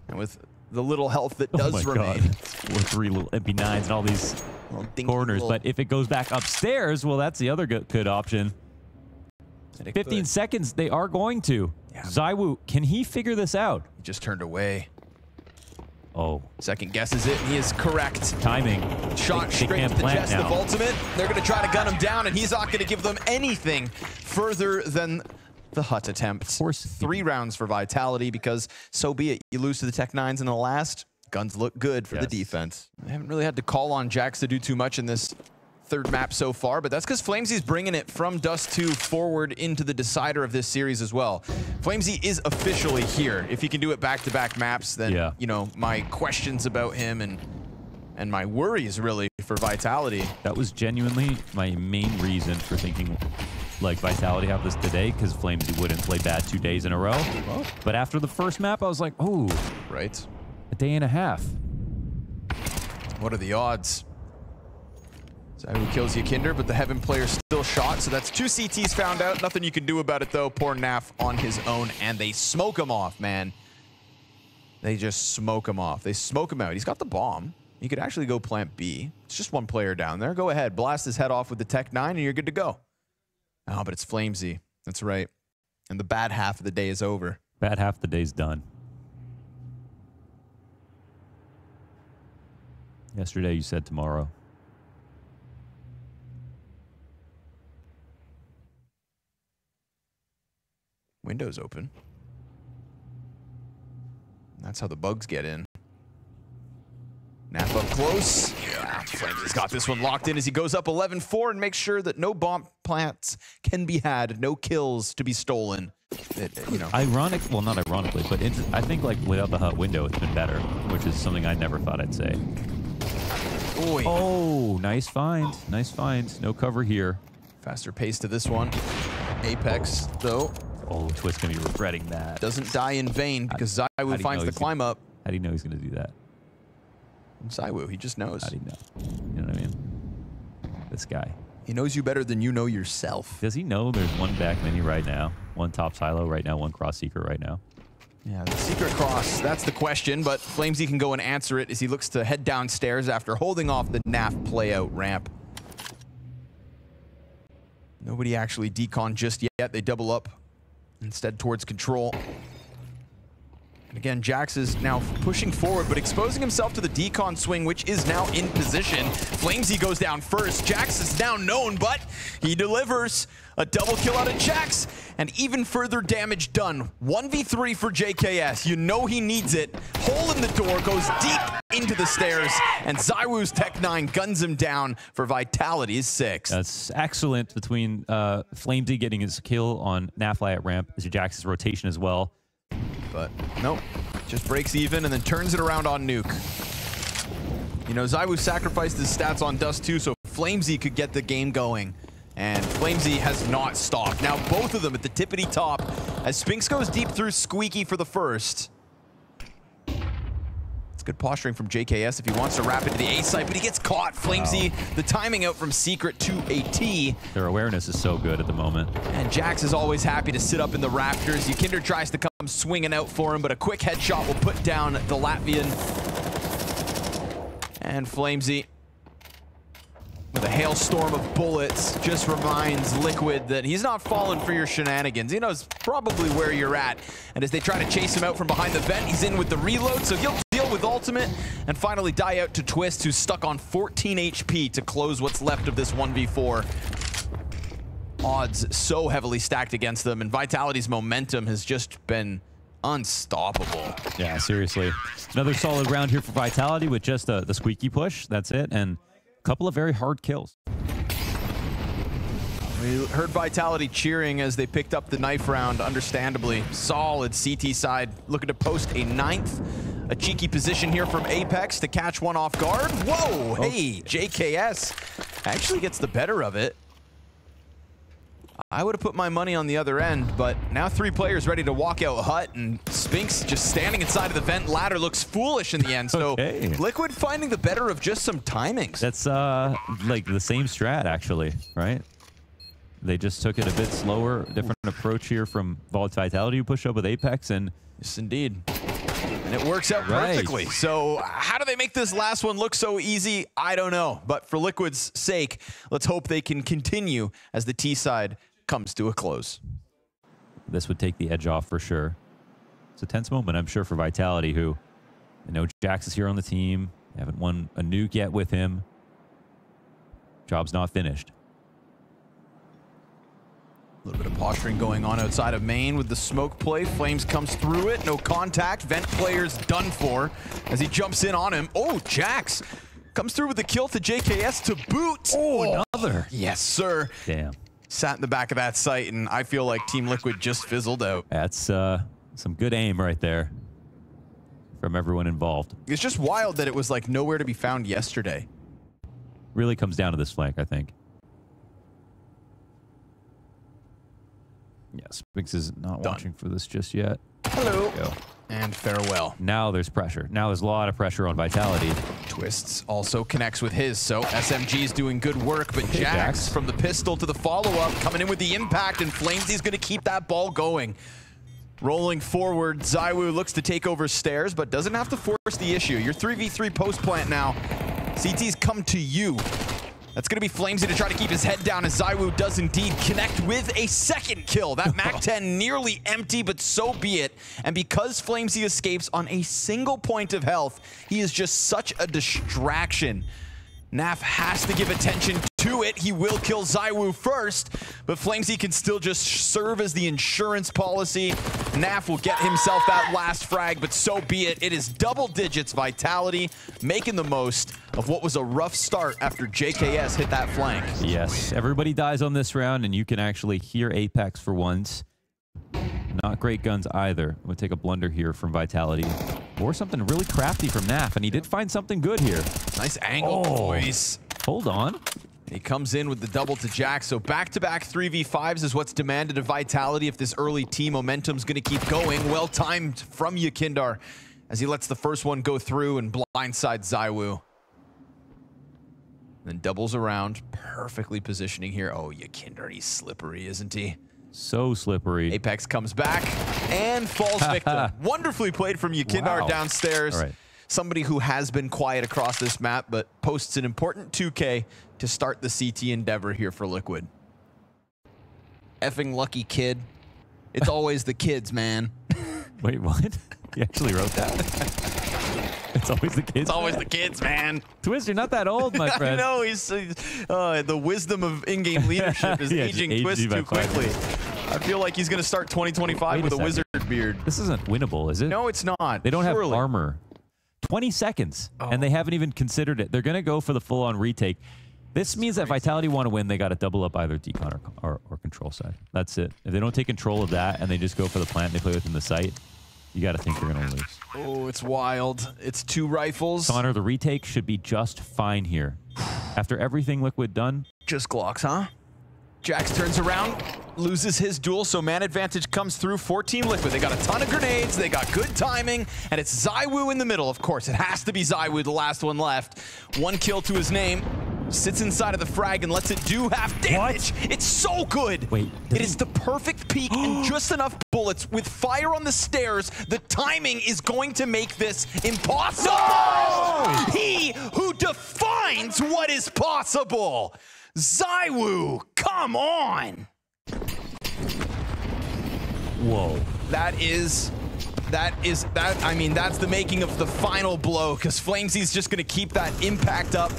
And with the little health that does remain. God. 3 little MP9s and all these corners. But if it goes back upstairs, well, that's the other good option. 15 seconds, they are going to. Yeah. ZywOo, can he figure this out? He just turned away. Oh. Second guesses it, and he is correct. Timing. Shot straight to the chest of ultimate. They're going to try to gun him down, and he's not going to give them anything further than the hut attempt. Of course. 3 rounds for Vitality, because so be it. You lose to the Tech9s in the last. Guns look good for the defense. They haven't really had to call on Jax to do too much in this third map so far, but that's because Flamesy's bringing it from Dust 2 forward into the decider of this series as well. Flamesy is officially here. If he can do it back-to-back maps, then, you know, my questions about him and my worries, really, for Vitality. That was genuinely my main reason for thinking, like, Vitality have this today, because Flamesy wouldn't play bad 2 days in a row. Well, but after the first map, I was like, oh. Right. A day and a half. What are the odds? ZywOo kills Yakinder, but the Heaven player's still shot, so that's 2 CTs found out. Nothing you can do about it, though. Poor Naf on his own, and they smoke him off, man. They just smoke him off. They smoke him out. He's got the bomb. You could actually go plant B. It's just one player down there. Go ahead, blast his head off with the Tech 9 and you're good to go. Oh, but it's Flamesy. That's right. And the bad half of the day is over. Bad half of the day's done. Yesterday you said tomorrow. Windows open. That's how the bugs get in. Nap up close. Yeah, Flamesy's got this one locked in as he goes up 11-4 and makes sure that no bomb plants can be had, no kills to be stolen. You know. Ironic, well, not ironically, but I think like without the hut window, it's been better, which is something I never thought I'd say. Oy. Oh, nice find. Nice find. No cover here. Faster pace to this one. Apex, though. Oh, Twist gonna be regretting that. Doesn't die in vain because Zywoo finds the climb up. How do you know he's gonna do that? Zywoo, he just knows. How do you know? You know what I mean? This guy. He knows you better than you know yourself. Does he know there's one back mini right now? One top silo right now, one cross seeker right now? Yeah, the secret cross, that's the question, but Flamesy can go and answer it as he looks to head downstairs after holding off the NAF play-out ramp. Nobody actually decon just yet. They double up instead towards control. And again, Jax is now pushing forward, but exposing himself to the decon swing, which is now in position. Flamesy goes down first. Jax is now known, but he delivers a double kill out of Jax, and even further damage done. 1v3 for JKS. You know he needs it. Hole in the door, goes deep into the stairs, and Zywoo's Tech 9 guns him down for Vitality's 6. That's excellent between Flamesy getting his kill on Nafly at ramp, as Jax's rotation as well. But nope, just breaks even and then turns it around on Nuke. You know, Zywoo sacrificed his stats on Dust too, so Flamesy could get the game going. And Flamesy has not stopped. Now both of them at the tippity top as Spinks goes deep through Squeaky for the first. It's good posturing from JKS if he wants to wrap into the A site, but he gets caught. Flamesy, the timing out from Secret to a T. Their awareness is so good at the moment. And Jax is always happy to sit up in the rafters. Yukinder tries to come swinging out for him, but a quick headshot will put down the Latvian. And Flamesy, with a hailstorm of bullets, just reminds Liquid that he's not falling for your shenanigans. He knows probably where you're at. And as they try to chase him out from behind the vent, he's in with the reload, so he'll deal with ultimate and finally die out to Twist, who's stuck on 14 HP to close what's left of this 1v4. Odds so heavily stacked against them, and Vitality's momentum has just been unstoppable. Yeah, seriously. Another solid round here for Vitality with just the squeaky push. That's it. And a couple of very hard kills. We heard Vitality cheering as they picked up the knife round, understandably. Solid CT side, looking to post a 9th. A cheeky position here from Apex to catch one off guard. Whoa, hey, JKS actually gets the better of it. I would have put my money on the other end, but now 3 players ready to walk out hut, and Spinks just standing inside of the vent ladder looks foolish in the end. So Liquid finding the better of just some timings. That's like the same strat, actually, right? They just took it a bit slower, different approach here from Vitality, who pushed up with Apex, and yes, indeed. And it works out perfectly. So how do they make this last one look so easy? I don't know. But for Liquid's sake, let's hope they can continue as the T side comes to a close. This would take the edge off for sure. It's a tense moment, I'm sure, for Vitality, who, you know, Jax is here on the team. They haven't won a nuke yet with him. Job's not finished. A little bit of posturing going on outside of main with the smoke play. Flames comes through it. No contact. Vent player's done for as he jumps in on him. Oh, Jax comes through with the kill to JKS to boot. Oh, another. Yes, sir. Damn. Sat in the back of that site, and I feel like Team Liquid just fizzled out. That's some good aim right there from everyone involved. It's just wild that it was like nowhere to be found yesterday. Really comes down to this flank, I think. Yes, Spinks is not watching for this just yet. Hello. And farewell. Now there's pressure. Now there's a lot of pressure on Vitality. Twists also connects with his, so SMG's doing good work, but Jax from the pistol to the follow-up, coming in with the impact, and Flamesy's going to keep that ball going. Rolling forward, ZywOo looks to take over stairs, but doesn't have to force the issue. You're 3v3 post plant now. CT's come to you. That's going to be Flamesy to try to keep his head down as ZywOo does indeed connect with a second kill. That MAC-10 nearly empty, but so be it. And because Flamesy escapes on a single point of health, he is just such a distraction. Naf has to give attention to it. He will kill ZywOo first, but Flamesy can still just serve as the insurance policy. Naf will get himself that last frag, but so be it. It is double digits Vitality, making the most of what was a rough start after JKS hit that flank. Yes, everybody dies on this round, and you can actually hear Apex for once. Not great guns either. I'm going to take a blunder here from Vitality. Or something really crafty from Naf, and he did find something good here. Nice angle, boys. Hold on. He comes in with the double to Jack, so back-to-back 3v5s is what's demanded of Vitality if this early team momentum's going to keep going. Well-timed from Yakindar as he lets the first one go through and blindside ZywOo. Then doubles around, perfectly positioning here. Oh, Yakindar, he's slippery, isn't he? So slippery. Apex comes back and falls victim. Wonderfully played from Yakindar downstairs. All right. Somebody who has been quiet across this map, but posts an important 2K to start the CT endeavor here for Liquid. Effing lucky kid. It's always the kids, man. Wait, what? You actually wrote that? It's always the kids. It's always the kids, man. Twist, you're not that old, my friend. I know, he's the wisdom of in-game leadership is aging Twist too quickly. I feel like he's going to start 2025 with a wizard beard. This isn't winnable, is it? No, it's not. They don't have Surely. armor. 20 seconds, and they haven't even considered it. They're going to go for the full-on retake. This means that Vitality want to win. They got to double up either decon or control side. That's it. If they don't take control of that and they just go for the plant, they play within the site, you got to think they're going to lose. Oh, it's wild. It's 2 rifles. Connor, the retake should be just fine here. After everything Liquid done. Just Glocks, huh? Jax turns around, loses his duel, so man advantage comes through for Team Liquid. They got a ton of grenades, they got good timing, and it's ZywOo in the middle. Of course, it has to be ZywOo, the last one left. 1 kill to his name. Sits inside of the frag and lets it do half damage. What? It's so good. Wait, it is the perfect peak and just enough bullets with fire on the stairs. The timing is going to make this impossible. No! He who defines what is possible. ZywOo, come on. Whoa. I mean, that's the making of the final blow because Flamesy's just going to keep that impact up.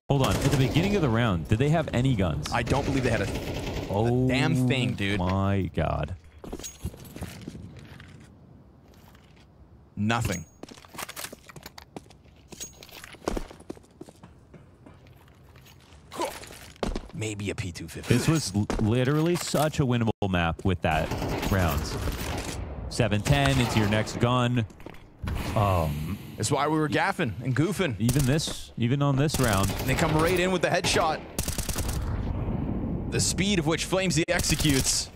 Hold on. At the beginning of the round, did they have any guns? I don't believe they had a damn thing, dude. My God. Nothing. Maybe a P250. This was literally such a winnable map with that rounds. 7-10 into your next gun. That's why we were gaffing and goofing. Even on this round. And they come right in with the headshot. The speed of which Flamesy executes.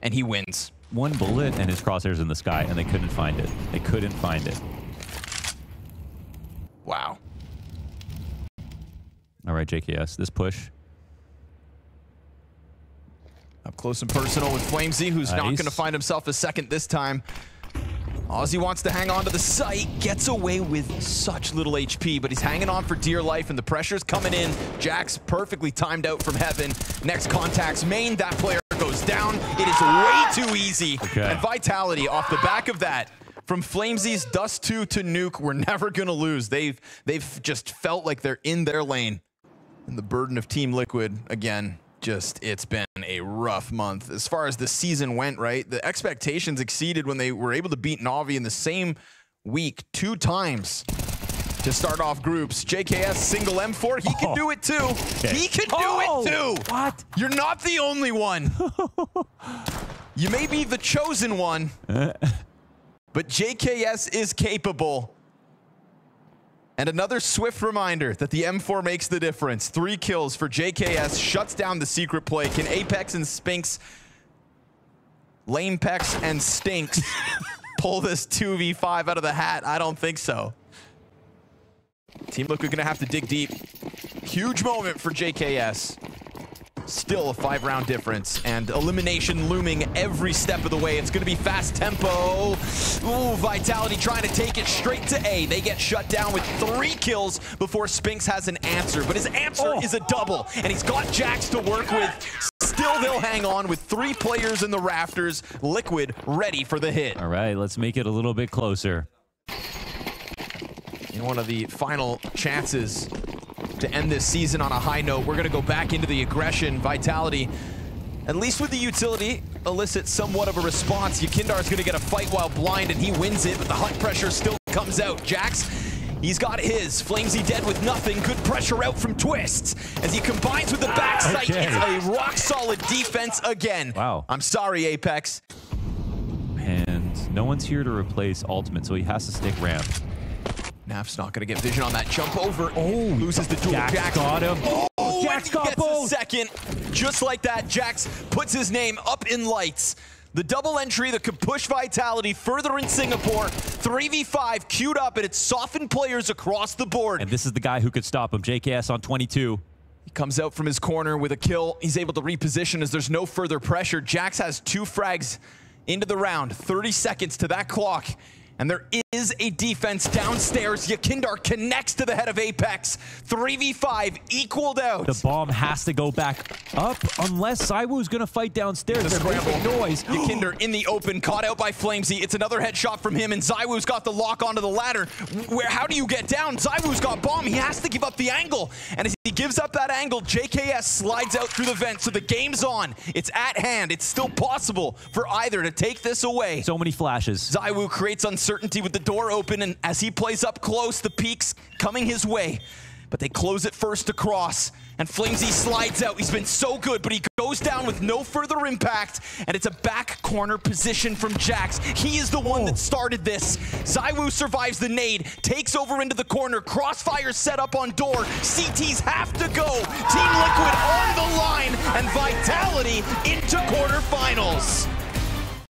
And he wins. 1 bullet and his crosshairs in the sky, and they couldn't find it. They couldn't find it. Wow. All right, JKS, this push. Up close and personal with Flamesy, who's not going to find himself a second this time. Ozzy wants to hang on to the site, gets away with such little HP, but he's hanging on for dear life, and the pressure's coming in. Jack's perfectly timed out from heaven. Next contact's main, that player goes down. It is way too easy. Okay. And Vitality, off the back of that, from Flamesy's Dust 2 to Nuke, we're never going to lose. They've just felt like they're in their lane. And the burden of Team Liquid, again, it's been a rough month. As far as the season went, right? The expectations exceeded when they were able to beat Na'Vi in the same week 2 times to start off groups. JKS single M4, he can do it too. Okay. He can do it too. What? You're not the only one. You may be the chosen one, but JKS is capable. And another swift reminder that the M4 makes the difference. 3 kills for JKS, shuts down the secret play. Can Apex and Spinks, Lamepex and Stinks pull this 2v5 out of the hat? I don't think so. Team Liquid gonna have to dig deep. Huge moment for JKS. Still a 5-round difference, and elimination looming every step of the way. It's going to be fast tempo. Ooh, Vitality trying to take it straight to A. They get shut down with 3 kills before Spinks has an answer, but his answer is a double, and he's got Jax to work with. Still, they'll hang on with 3 players in the rafters. Liquid ready for the hit. All right, let's make it a little bit closer. In one of the final chances to end this season on a high note, we're going to go back into the aggression. Vitality, at least with the utility, elicits somewhat of a response. Yakindar's going to get a fight while blind, and he wins it, but the hunt pressure still comes out. Jax, he's got his. Flamesy dead with nothing. Good pressure out from Twists as he combines with the backside. Okay. It's a rock-solid defense again. Wow. I'm sorry, Apex. And no one's here to replace Ultimate, so he has to stick ramp. Naf's not going to get vision on that jump over. Oh, loses the duel. Jax got him. Oh, Jax and he got gets both. a second. Just like that, Jax puts his name up in lights. The double entry that could push Vitality further in Singapore. 3v5 queued up, and it's softened players across the board. And this is the guy who could stop him. JKS on 22. He comes out from his corner with a kill. He's able to reposition as there's no further pressure. Jax has 2 frags into the round. 30 seconds to that clock. And there is a defense downstairs. Yakindar connects to the head of Apex. 3v5 equaled out. The bomb has to go back up unless Saiwoo's going to fight downstairs. The They're scramble. making noise. Yakinder in the open, caught out by Flamesy. It's another headshot from him, and Zywoo's got the lock onto the ladder. How do you get down? Zywoo's got bomb. He has to give up the angle. And as he gives up that angle, JKS slides out through the vent. So the game's on. It's at hand. It's still possible for either to take this away. So many flashes. Zywoo creates uncertainty with the door open, and as he plays up close, the peek's coming his way. But they close it first across, and Flamesy slides out. He's been so good, but he goes down with no further impact, and it's a back corner position from Jax. He is the one that started this. Zywoo survives the nade, takes over into the corner, crossfire set up on door. CTs have to go. Team Liquid on the line, and Vitality into quarterfinals.